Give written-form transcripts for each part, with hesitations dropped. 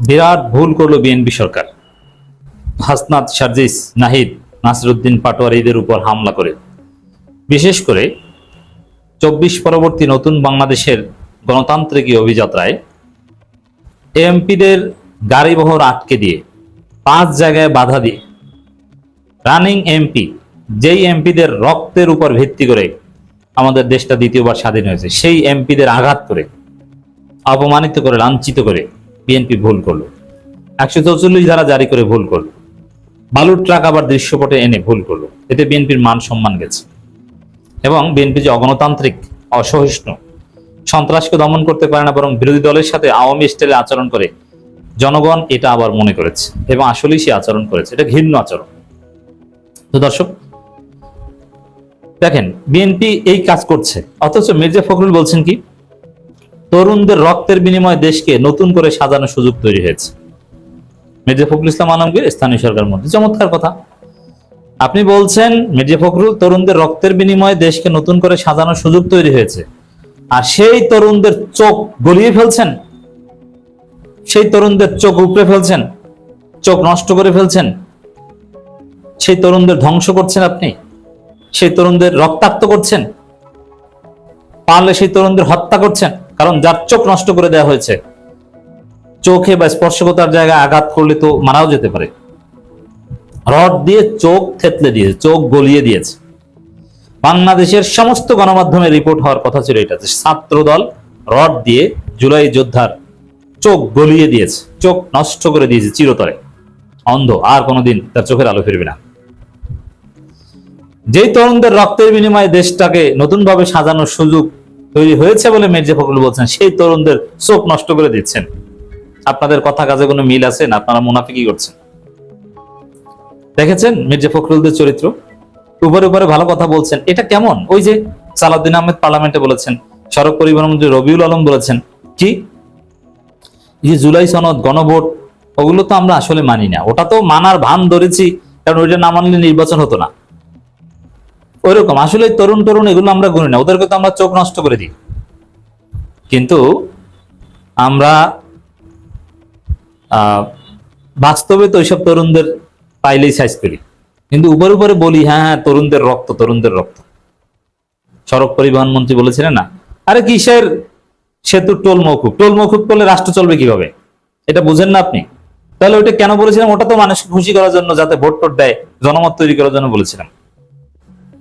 বিরাট ভুল করলো বিএনপি সরকার। হাসনাত, সার্জিস, নাহিদ, নাসিরউদ্দিন পাটোয়ারিদের উপর হামলা করে, বিশেষ করে ২৪ পরবর্তী নতুন বাংলাদেশের গণতান্ত্রিক অভিযাত্রায় এমপিদের গাড়িবহর আটকে দিয়ে 5 জায়গায় বাধা দিয়ে রানিং এমপি, যেই এমপিদের রক্তের উপর ভিত্তি করে আমাদের দেশটা দ্বিতীয়বার স্বাধীন হয়েছে, সেই এমপিদের আঘাত করে, অপমানিত করে, লাঞ্ছিত করে বিএনপি ভুল করলো। 144 ধারা জারি করে ভুল করলো। বালুর ট্রাক আবার দৃশ্যপটে এনে ভুল করলো। এতে বিএনপির মান সম্মান গেছে। এবং বিএনপি যে অগণতান্ত্রিক, অসহিষ্ণু, সন্ত্রাসকে দমন করতে পারে না, বরং বিরোধী দলের সাথে আওয়ামী স্টাইলে আচরণ করে, জনগণ এটা আবার মনে করেছে এবং আসলেই সে আচরণ করেছে। এটা ঘৃণ্য আচরণ। তো দর্শক দেখেন, বিএনপি এই কাজ করছে, অথচ মির্জা ফখরুল বলছেন কি, তরুণদের রক্তের বিনিময়ে দেশকে নতুন করে সাজানোর সুযোগ তৈরি হয়েছে। মির্জা ফখরুল ইসলাম আলমগীর, স্থানীয় সরকার মন্ত্রী। চমৎকার কথা। আপনি বলছেন মির্জা ফখরুল, তরুণদের রক্তের বিনিময়ে দেশকে নতুন করে সাজানোর সুযোগ তৈরি হয়েছে, আর সেই তরুণদের চোখ গলিয়ে ফেলছেন, সেই তরুণদের চোখ উপড়ে ফেলছেন, চোখ নষ্ট করে ফেলছেন, সেই তরুণদের ধ্বংস করছেন আপনি, সেই তরুণদের রক্তাক্ত করছেন, পারলে সেই তরুণদের হত্যা করছেন। কারণ যার চোখ নষ্ট করে দেওয়া হয়েছে, চোখে বা স্পর্শকতার জায়গায় আঘাত করলে তো মারাও যেতে পারে। রড দিয়ে চোখ থেতলে দিয়েছে, চোখ গলিয়ে দিয়েছে। বাংলাদেশের সমস্ত গণমাধ্যমে রিপোর্ট হওয়ার কথা ছিল এটা, যে ছাত্রদল রড দিয়ে জুলাই যোদ্ধার চোখ গলিয়ে দিয়েছে, চোখ নষ্ট করে দিয়েছে চিরতরে, অন্ধ, আর কোনোদিন তার চোখের আলো ফিরবে না। যেই তরুণদের রক্তের বিনিময়ে দেশটাকে নতুন ভাবে সাজানোর সুযোগ তৈরি হয়েছে বলে মির্জা ফখরুল বলছেন, সেই তরুণদের চোখ নষ্ট করে দিচ্ছেন। আপনাদের কথা কাজে কোনো মিল আছে না? আপনারা মুনাফিকি করছেন। দেখেছেন মির্জা ফখরুলদের চরিত্র? উপরে উপরে ভালো কথা বলছেন, এটা কেমন? ওই যে সালাউদ্দিন আহমেদ পার্লামেন্টে বলেছেন, সড়ক পরিবহন মন্ত্রী রবিউল আলম বলেছেন কি, যে জুলাই সনদ, গণভোট, ওগুলো তো আমরা আসলে মানি না। ওটা তো মানার ভান ধরেছি, কারণ ওইটা না মানলে নির্বাচন হতো না। ওইরকম আসলে তরুণ তরুণ এগুলো আমরা গুনি না, ওদেরকে তো আমরা চোখ নষ্ট করে দিই। কিন্তু আমরা বাস্তবে তো ওইসব তরুণদের পাইলেই সাইজ করি, কিন্তু উপরে উপরে বলি হ্যাঁ হ্যাঁ তরুণদের রক্ত, তরুণদের রক্ত। সড়ক পরিবহন মন্ত্রী বলেছিলেন না, আরে কিসের সেতু টোল মৌকুফ, টোল মৌকুফ করলে রাষ্ট্র চলবে কিভাবে? এটা বুঝেন না আপনি? তাহলে ওইটা কেন বলেছিলাম? ওটা তো মানুষকে খুশি করার জন্য, যাতে ভোট টোট দেয়, জনমত তৈরি করার জন্য বলেছিলাম।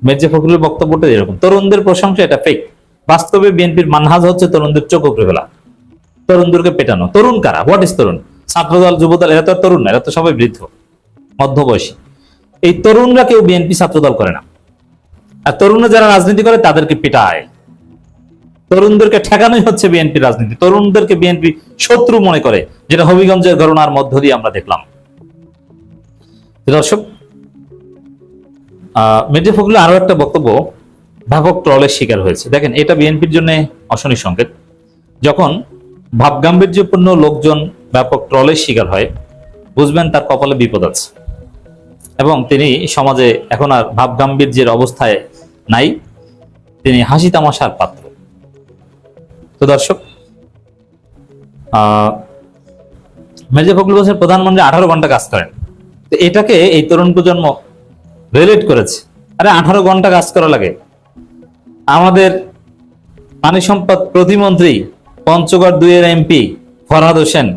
মির্জা ফখরুলের বক্তব্যটা এরকম, তরুণদের প্রশংসা, এটা ফেক। বাস্তবে বিএনপির মানহাজ হচ্ছে তরুণদের চোখ উপড়ে ফেলা, তরুণদেরকে পেটানো। তরুণ কারা? হোয়াট ইজ তরুণ? ছাত্রদল, যুবদল, এরা তো তরুণ না, এরা তো সবাই বৃদ্ধ, মধ্যবয়সী। এই তরুণরা কেউ বিএনপি ছাত্রদল করে না। আর তরুণরা যারা রাজনীতি করে তাদেরকে পিটায়। তরুণদেরকে ঠেকানোই হচ্ছে বিএনপি রাজনীতি। তরুণদেরকে বিএনপি শত্রু মনে করে, যেটা হবিগঞ্জের ঘটনার মধ্য দিয়ে আমরা দেখলাম। দর্শক, মির্জা ফখরুল আরো একটা বক্তব্য ব্যাপক ট্রলের শিকার হয়েছে। দেখেন, এটা বিএনপির জন্য অশনি সংকেত। যখন ভাবগাম্ভীর্যপূর্ণ লোকজন ব্যাপক ট্রলের শিকার হয়, বুঝবেন তার কপালে বিপদ আছে এবং তিনি সমাজে এখন আর ভাবগাম্ভীর্যের অবস্থায় নাই, তিনি হাসি তামাশার পাত্র। তো দর্শক, মির্জা ফখরুল বলছেন প্রধানমন্ত্রী 18 ঘন্টা কাজ করেন। তো এটাকে এই তরুণ প্রজন্ম রিলেট করেছে। আরে 18 ঘন্টা কাজ করা লাগে? আমাদের পানি সম্পদ প্রতিমন্ত্রী, পঞ্চগড় 2 এর এমপি ফরহাদ হোসেন,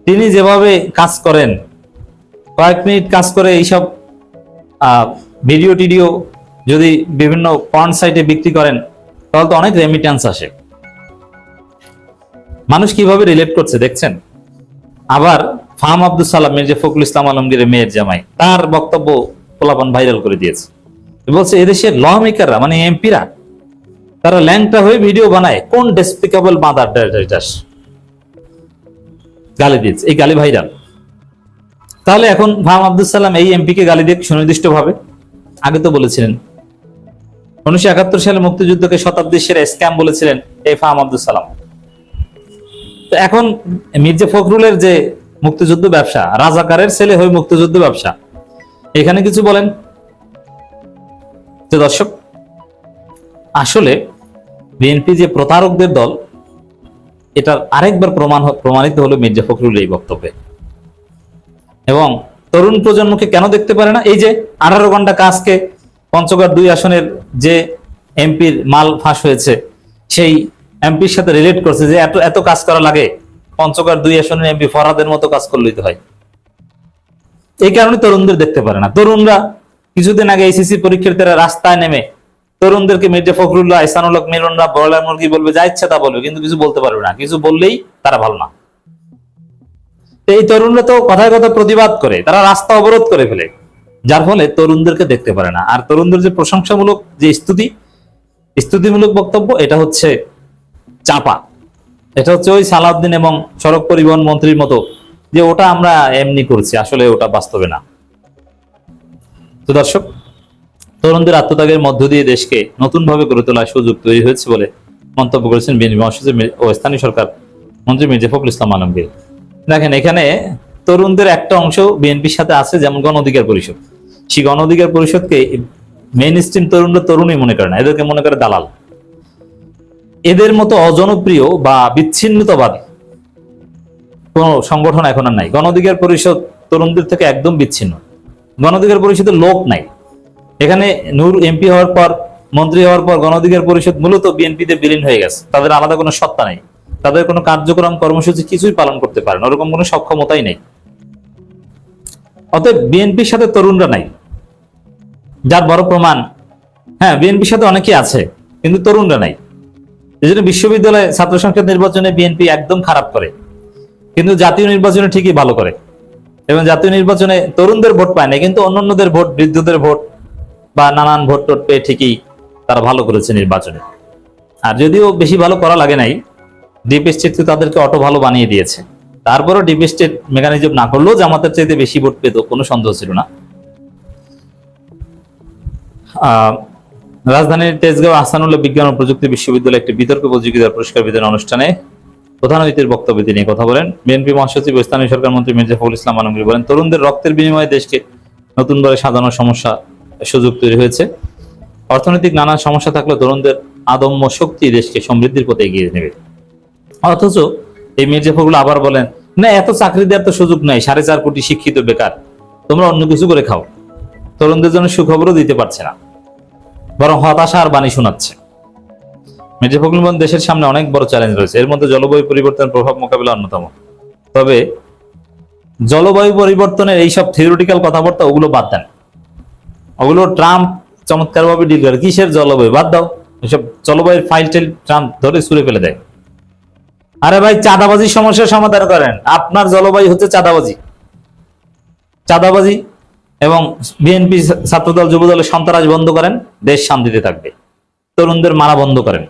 তিনি যেভাবে কাজ করেন, কয়েক মিনিট কাজ করে এইসব ভিডিও টিডিও যদি বিভিন্ন পর্ন সাইটে বিক্রি করেন, তাহলে তো অনেক রেমিটেন্স আসে। মানুষ কিভাবে রিলেট করছে দেখছেন? আবার ফাহাম আব্দুল সালাম, মির্জা ফখরুল ইসলাম আলমগীরের মেয়ের জামাই, তার বক্তব্য পোলাপান ভাইরাল করে দিয়েছে। বলছে এদেশের ল মেকাররা, মানে এমপিরা, তারা ল্যাংটা হয়ে ভিডিও বানায়। কোন ডেসপিকেবল মাদার ডেটাস গালি দিয়েছে, এই গালি ভাইরাল। তাহলে এখন ফাহাম আব্দুল সালাম এই এমপি কে গালি দিয়ে সুনির্দিষ্ট ভাবে, আগে তো বলেছিলেন 1971 সালে মুক্তিযুদ্ধকে শতাব্দীর সেরা স্ক্যাম বলেছিলেন এই ফাহাম আব্দুল সালাম। তো এখন মির্জা ফখরুলের যে মুক্তিযুদ্ধ ব্যবসা, রাজাকারের ছেলে হয়ে মুক্তিযুদ্ধ ব্যবসা, এখানে কিছু বলেন? তো দর্শক, আসলে বিএনপি যে প্রতারকদের দল, এটার আরেকবার প্রমাণিত হলো মির্জা ফখরুল এই বক্তব্যে। এবং তরুণ প্রজন্মকে কেন দেখতে পারে না? এই যে 18 ঘন্টা কাজকে পঞ্চগড় 2 আসনের যে এমপির মাল ফাঁস হয়েছে, সেই এমপির সাথে রিলেট করছে যে এত এত কাজ করা লাগে, পঞ্চগড় 2 আসনের এমপি ফরহাদের মতো কাজ করলেই তো হয়। এই কারণে তরুণদের দেখতে পারে না। তরুণরা কিছুদিন আগে এইচএসসি পরীক্ষার্থীরা রাস্তায় নেমে তরুণদেরকে মির্জা ফখরুল্লাহ, ইহসানুল হক মিলনরা ব্রয়লার মুরগি বলবে, যা ইচ্ছা তা বলবে, কিন্তু কিছু বলতে পারবে না। কিছু বললেই তারা ভালো না। এই তরুণরা তো কথায় কথা প্রতিবাদ করে, তারা রাস্তা অবরোধ করে ফেলে, যার ফলে তরুণদেরকে দেখতে পারে না। আর তরুণদের যে প্রশংসামূলক যে স্তুতিমূলক বক্তব্য, এটা হচ্ছে চাপা। এটা হচ্ছে ওই সালাউদ্দিন এবং সড়ক পরিবহন মন্ত্রীর মতো, যে ওটা আমরা এমনি করছি, আসলে ওটা বাস্তবে না। তো দর্শক, তরুণদের আত্মত্যাগের মধ্য দিয়ে দেশকে নতুন ভাবে গড়ে তোলার সুযোগ তৈরি হয়েছে বলে মন্তব্য করেছেন বিএনপি মহাসচিব ও স্থানীয় সরকার মন্ত্রী মির্জা ফখরুল ইসলাম আলমগীর। দেখেন, এখানে তরুণদের একটা অংশ বিএনপির সাথে আছে, যেমন গণ অধিকার পরিষদ। সেই গণ অধিকার পরিষদকে মেইন স্ট্রিম তরুণরা তরুণই মনে করে না, এদেরকে মনে করে দালাল। এদের মতো অজনপ্রিয় বা বিচ্ছিন্নতাবাদী কোন সংগঠন এখন আর নাই। গণ অধিকার পরিষদ তরুণদের থেকে একদম বিচ্ছিন্ন। গণ অধিকার পরিষদের লোক নাই এখানে। নূর এমপি হওয়ার পর, মন্ত্রী হওয়ার পর গণ অধিকার পরিষদ মূলত বিএনপিতে বিলীন হয়ে গেছে। তাদের আলাদা কোনো সত্তা নেই, তাদের কোনো কার্যক্রম কর্মসূচি কিছুই পালন করতে পারে না, ওরকম কোনো সক্ষমতাই নেই। অতএব বিএনপির সাথে তরুণরা নাই, যার বড় প্রমাণ, হ্যাঁ বিএনপির সাথে অনেকেই আছে কিন্তু তরুণরা নাই। এই জন্য বিশ্ববিদ্যালয়ে ছাত্র সংসদ নির্বাচনে বিএনপি একদম খারাপ করে, কিন্তু জাতীয় নির্বাচনে ঠিকই ভালো করে। এবং জাতীয় নির্বাচনে তরুণদের ভোট পায় না, কিন্তু অন্যান্যদের ভোট, বৃদ্ধদের ভোট বা নানান ভোট টোট পেয়ে ঠিকই তারা ভালো করেছে নির্বাচনে। আর যদিও বেশি ভালো করা লাগে নাই, ডিপ স্টেট তাদেরকে অটো ভালো বানিয়ে দিয়েছে। তারপরও ডিপ স্টেট মেকানিজম না করলেও জামাতের চাইতে বেশি ভোট পেত, কোনো সন্দেহ ছিল না। রাজধানীর তেজগাঁও আহসানুল্লাহ বিজ্ঞান ও প্রযুক্তি বিশ্ববিদ্যালয়ে একটি বিতর্ক প্রতিযোগিতার পুরস্কার বিতরণ অনুষ্ঠানে প্রধান অতিথির বক্তব্যে তিনি কথা বলেন। বিএনপি মহাসচিব ও স্থানীয় সরকার মন্ত্রী মির্জা ফখরুল ইসলাম আলমগীর বলেন, তরুণদের রক্তের বিনিময়ে দেশকে নতুন করে সাজানোর সুযোগ তৈরি হয়েছে। অর্থনৈতিক নানান সমস্যা থাকলেও তরুণদের আদম্য শক্তি দেশকে সমৃদ্ধির পথে এগিয়ে নেবে। অথচ এই মির্জা ফখরুল আবার বলেন, না এত চাকরি দেওয়ার তো সুযোগ নাই, 4.5 কোটি শিক্ষিত বেকার, তোমরা অন্য কিছু করে খাও। তরুণদের জন্য সুখবরও দিতে পারছে না, বরং হতাশা আর বাণী শোনাচ্ছে। মির্জা ফখরুল বলেন, দেশের সামনে অনেক বড় চ্যালেঞ্জ রয়েছে, এর মধ্যে জলবায়ু পরিবর্তনের প্রভাব মোকাবিলা অন্যতম। তবে জলবায়ু পরিবর্তনের এইসব থিওরিটিক্যাল কথাবার্তা ওগুলো বাদ দেন, ওগুলো ট্রাম্প চমৎকার ভাবে ডিল করে। কিসের জলবায়ু, বাদ দাও এসব। জলবায়ুর ফাইল টেল ট্রাম্প ধরে ছুড়ে ফেলে দেয়। আরে ভাই, চাঁদাবাজির সমস্যার সমাধান করেন। আপনার জলবায়ু হচ্ছে চাঁদাবাজি এবং বিএনপি ছাত্রদল যুবদলের সন্ত্রাস বন্ধ করেন, দেশ শান্তিতে থাকবে। তরুণদের মারা বন্ধ করেন।